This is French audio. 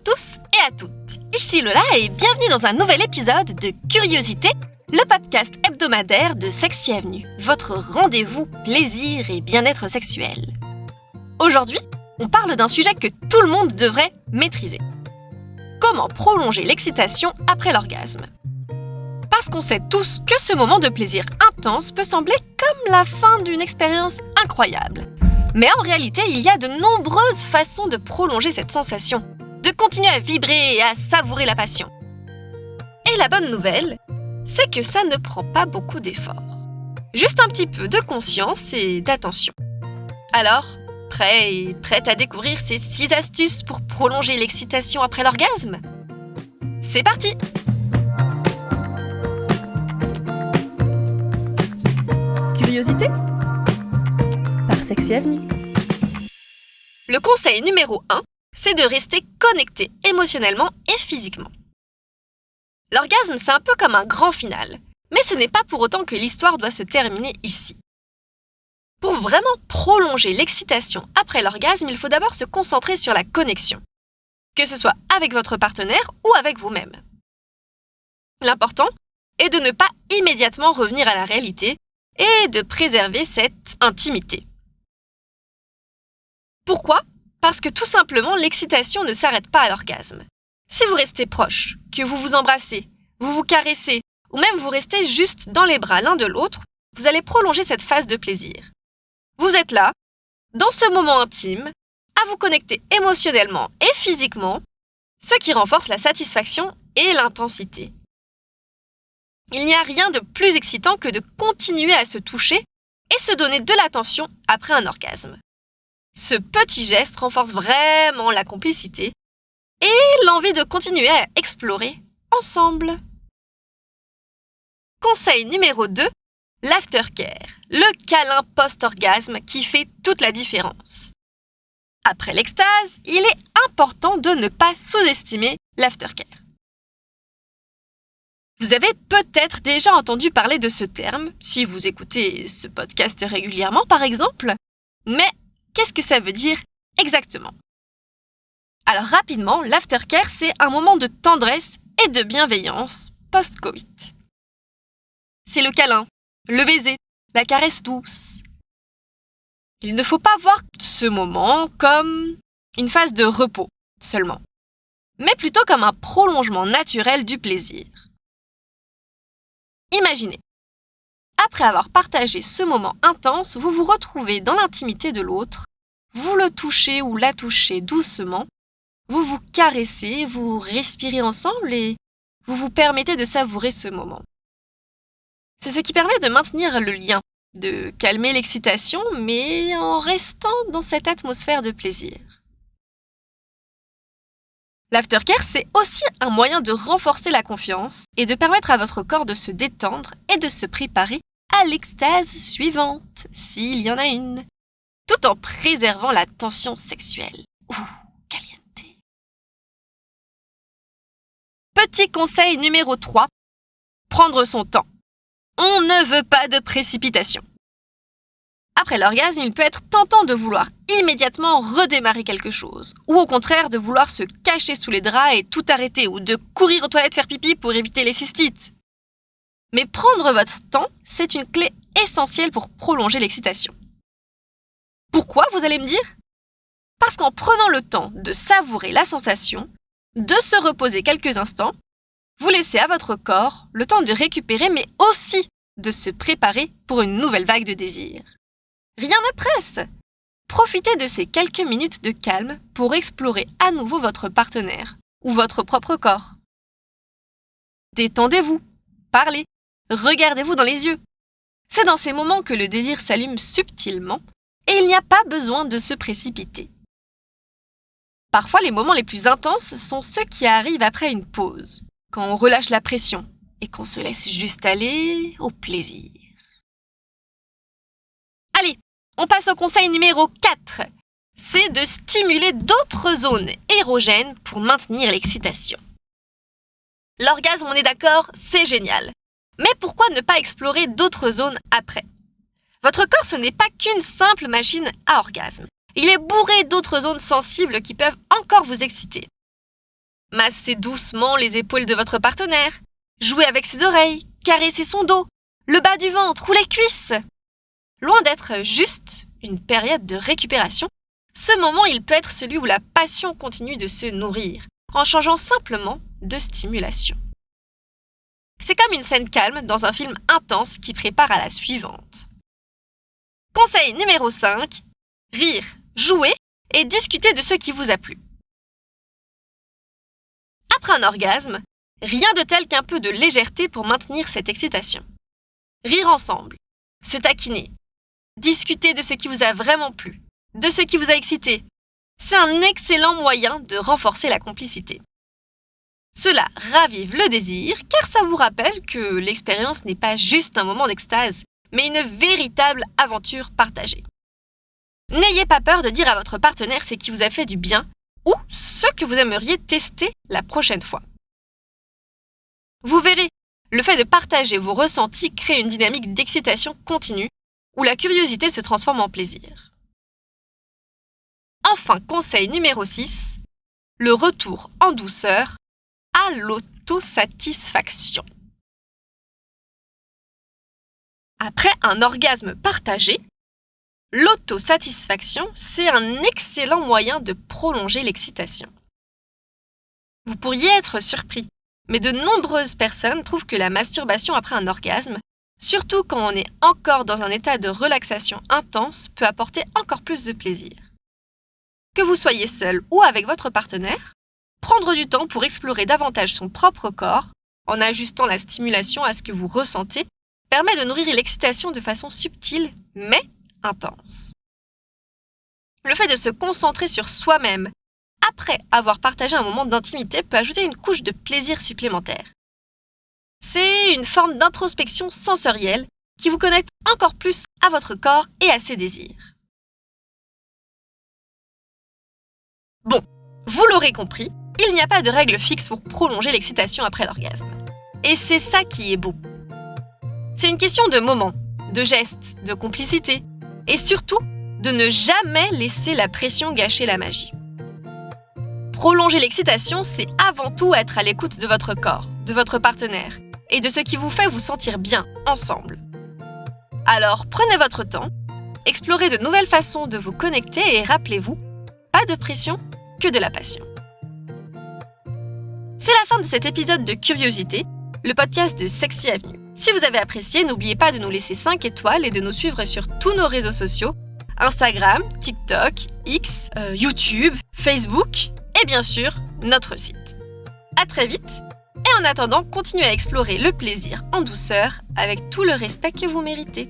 tous et à toutes, ici Lola et bienvenue dans un nouvel épisode de Curiosité, le podcast hebdomadaire de Sexy Avenue, votre rendez-vous plaisir et bien-être sexuel. Aujourd'hui, on parle d'un sujet que tout le monde devrait maîtriser. Comment prolonger l'excitation après l'orgasme ? Parce qu'on sait tous que ce moment de plaisir intense peut sembler comme la fin d'une expérience incroyable. Mais en réalité, il y a de nombreuses façons de prolonger cette sensation, de continuer à vibrer et à savourer la passion. Et la bonne nouvelle, c'est que ça ne prend pas beaucoup d'efforts. Juste un petit peu de conscience et d'attention. Alors, prête à découvrir ces 6 astuces pour prolonger l'excitation après l'orgasme ? C'est parti ! Curiosité par Sexy Avenue. Le conseil numéro 1, c'est de rester connecté émotionnellement et physiquement. L'orgasme, c'est un peu comme un grand final, mais ce n'est pas pour autant que l'histoire doit se terminer ici. Pour vraiment prolonger l'excitation après l'orgasme, il faut d'abord se concentrer sur la connexion, que ce soit avec votre partenaire ou avec vous-même. L'important est de ne pas immédiatement revenir à la réalité et de préserver cette intimité. Pourquoi ? Parce que tout simplement, l'excitation ne s'arrête pas à l'orgasme. Si vous restez proche, que vous vous embrassez, vous vous caressez, ou même vous restez juste dans les bras l'un de l'autre, vous allez prolonger cette phase de plaisir. Vous êtes là, dans ce moment intime, à vous connecter émotionnellement et physiquement, ce qui renforce la satisfaction et l'intensité. Il n'y a rien de plus excitant que de continuer à se toucher et se donner de l'attention après un orgasme. Ce petit geste renforce vraiment la complicité et l'envie de continuer à explorer ensemble. Conseil numéro 2, l'aftercare, le câlin post-orgasme qui fait toute la différence. Après l'extase, il est important de ne pas sous-estimer l'aftercare. Vous avez peut-être déjà entendu parler de ce terme, si vous écoutez ce podcast régulièrement par exemple, mais qu'est-ce que ça veut dire exactement ? Alors rapidement, l'aftercare, c'est un moment de tendresse et de bienveillance post-Covid. C'est le câlin, le baiser, la caresse douce. Il ne faut pas voir ce moment comme une phase de repos seulement, mais plutôt comme un prolongement naturel du plaisir. Imaginez, après avoir partagé ce moment intense, vous vous retrouvez dans l'intimité de l'autre, vous le touchez ou la touchez doucement, vous vous caressez, vous respirez ensemble et vous vous permettez de savourer ce moment. C'est ce qui permet de maintenir le lien, de calmer l'excitation, mais en restant dans cette atmosphère de plaisir. L'aftercare, c'est aussi un moyen de renforcer la confiance et de permettre à votre corps de se détendre et de se préparer à l'extase suivante, s'il y en a une, tout en préservant la tension sexuelle. Caliente. Petit conseil numéro 3, prendre son temps. On ne veut pas de précipitation. Après l'orgasme, il peut être tentant de vouloir immédiatement redémarrer quelque chose, ou au contraire de vouloir se cacher sous les draps et tout arrêter, ou de courir aux toilettes faire pipi pour éviter les cystites. Mais prendre votre temps, c'est une clé essentielle pour prolonger l'excitation. Pourquoi, vous allez me dire ? Parce qu'en prenant le temps de savourer la sensation, de se reposer quelques instants, vous laissez à votre corps le temps de récupérer, mais aussi de se préparer pour une nouvelle vague de désir. Rien ne presse. Profitez de ces quelques minutes de calme pour explorer à nouveau votre partenaire ou votre propre corps. Détendez-vous, parlez, regardez-vous dans les yeux. C'est dans ces moments que le désir s'allume subtilement et il n'y a pas besoin de se précipiter. Parfois, les moments les plus intenses sont ceux qui arrivent après une pause, quand on relâche la pression et qu'on se laisse juste aller au plaisir. Allez, on passe au conseil numéro 4. C'est de stimuler d'autres zones érogènes pour maintenir l'excitation. L'orgasme, on est d'accord, c'est génial. Mais pourquoi ne pas explorer d'autres zones après ? Votre corps, ce n'est pas qu'une simple machine à orgasme. Il est bourré d'autres zones sensibles qui peuvent encore vous exciter. Massez doucement les épaules de votre partenaire. Jouez avec ses oreilles, caressez son dos, le bas du ventre ou les cuisses. Loin d'être juste une période de récupération, ce moment il peut être celui où la passion continue de se nourrir, en changeant simplement de stimulation. C'est comme une scène calme dans un film intense qui prépare à la suivante. Conseil numéro 5, rire, jouer et discuter de ce qui vous a plu. Après un orgasme, rien de tel qu'un peu de légèreté pour maintenir cette excitation. Rire ensemble, se taquiner, discuter de ce qui vous a vraiment plu, de ce qui vous a excité. C'est un excellent moyen de renforcer la complicité. Cela ravive le désir car ça vous rappelle que l'expérience n'est pas juste un moment d'extase, mais une véritable aventure partagée. N'ayez pas peur de dire à votre partenaire ce qui vous a fait du bien ou ce que vous aimeriez tester la prochaine fois. Vous verrez, le fait de partager vos ressentis crée une dynamique d'excitation continue où la curiosité se transforme en plaisir. Enfin, conseil numéro 6, le retour en douceur à l'autosatisfaction. Après un orgasme partagé, l'autosatisfaction, c'est un excellent moyen de prolonger l'excitation. Vous pourriez être surpris, mais de nombreuses personnes trouvent que la masturbation après un orgasme, surtout quand on est encore dans un état de relaxation intense, peut apporter encore plus de plaisir. Que vous soyez seul ou avec votre partenaire, prendre du temps pour explorer davantage son propre corps, en ajustant la stimulation à ce que vous ressentez, permet de nourrir l'excitation de façon subtile, mais intense. Le fait de se concentrer sur soi-même, après avoir partagé un moment d'intimité, peut ajouter une couche de plaisir supplémentaire. C'est une forme d'introspection sensorielle qui vous connecte encore plus à votre corps et à ses désirs. Bon, vous l'aurez compris, il n'y a pas de règle fixe pour prolonger l'excitation après l'orgasme. Et c'est ça qui est beau. C'est une question de moment, de gestes, de complicité, et surtout de ne jamais laisser la pression gâcher la magie. Prolonger l'excitation, c'est avant tout être à l'écoute de votre corps, de votre partenaire, et de ce qui vous fait vous sentir bien ensemble. Alors prenez votre temps, explorez de nouvelles façons de vous connecter et rappelez-vous, pas de pression, que de la passion. C'est la fin de cet épisode de Curiosité, le podcast de Sexy Avenue. Si vous avez apprécié, n'oubliez pas de nous laisser 5 étoiles et de nous suivre sur tous nos réseaux sociaux, Instagram, TikTok, X, YouTube, Facebook et bien sûr, notre site. À très vite et en attendant, continuez à explorer le plaisir en douceur avec tout le respect que vous méritez.